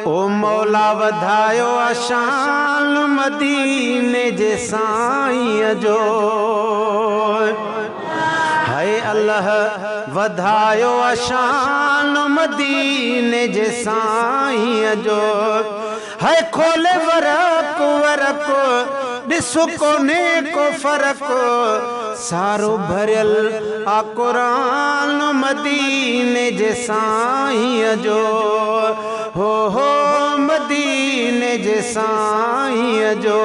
ओ मौला वधायो शान मदीने जे साईं जो। हाय अल्लाह वधायो शान मदीने जे साईं जो। हाय खोले वरक वरक ॾिसो कोने को फर्क सारो भरियल आ कुरान मदीने जे साईं जो। हो मदीने जे साईं जो।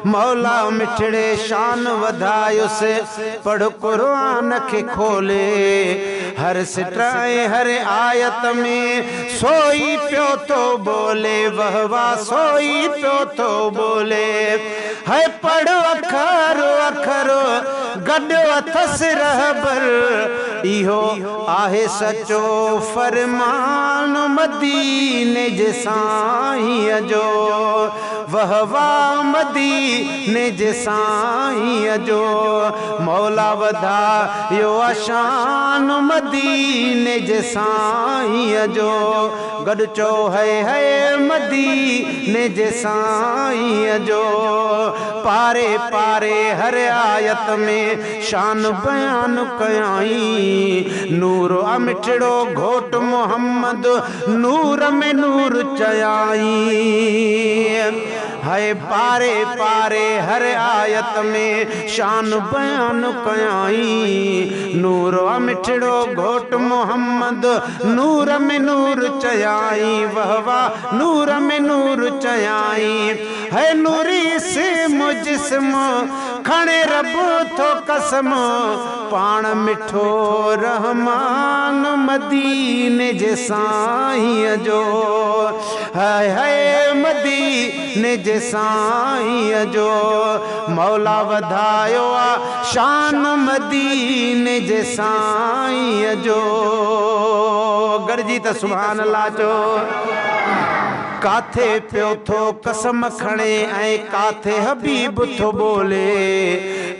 मौला मिठड़े शान वधायो से पढ़ कुरान के खोले हर सिटाए हर आयत में सोई प्यो तो बोले वह वाह सोई प्यो तो बोले। है पढ़ अखर अखर गॾु अथस रहबर इहो आहे सचो फरमान मदीने जे साईं जो। वह वाह मदीने जे साईं जो। मौला वधायो शान मदीने जे साईं जो। गॾु चओ है मदीने जे साईं जो। पारे पारे हर आयत में शान बयान कयाई नूर मिठड़ो घोट मोहम्मद नूर में नूर चयाई। है पारे पारे हर आयत में शान बयान कयाई नूर मिठड़ो घोट मोहम्मद नूर में नूर चयाई। वह वाह नूर में नूर चयाई। है नूरी से मुजिस्म खणे रब थो कसम पाण मिठो रहमान मदीने जे साईं जो। है मदीने जे साईं जो। मौला वधायो शान मदीने जे साईं जो। गरजी त सुभान अल्लाह चो। काथे पियो थो कसम खणे ऐं काथे हबीब थो बोले।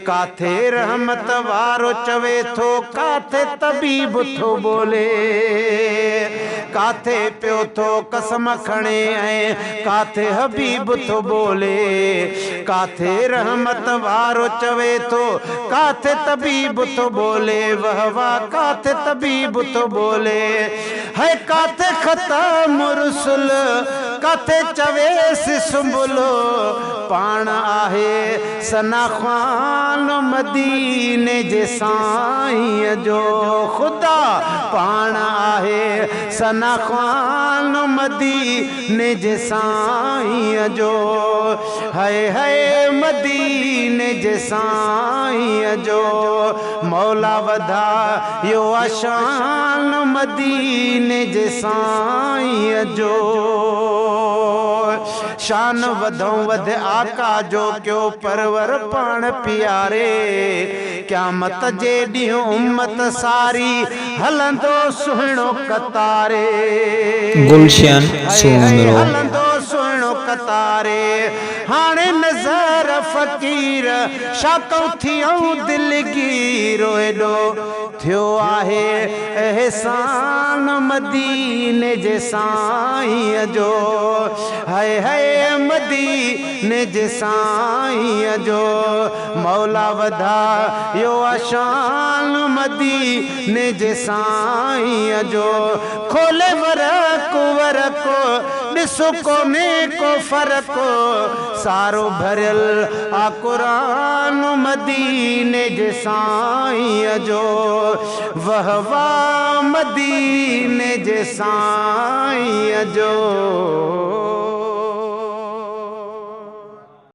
काथे रहमत वारो चवे थो काथे तबीब थो बोले। काथे पियो थो कसम खणे ऐं काथे हबीब थो बोले। काथे रहमत वारो चवे थो काथे तबीब थो बोले। वह वाह काथे तबीब थो बोले। है काथे ख़तम रुसुल काथे चवेसि सुंबुलो पाण आहे सना ख़्वान मदीने जे साईं जो। खुदा पाण आहे सना ख़्वान मदीने जे साईं जो। है मदीने जे साईं जो। मौला वधायो शान मदीने जे साईं जो। शान वधों वध आका जो क्यों परवर पाण प्यारे। क़यामत जे ॾींहुं उम्मत सारी हलंदो सुहिणो कतारे। गुलशन सोनरो हलंदो सुहिणो कतारे। हाणे नज़र फ़कीर शाकूं थियूं दिलगीर एॾो थियो आहे एहसान मदीने जे साईं जो। है मदीने जे साईं जो। मौला वधायो शान मदीने जे साईं जो। खोले वरक वरक ॾिसो कोने को फर्क सारो भरियल आ कुरान मदीने जे साईं जो। वह वाह मदीने जे साईं जो।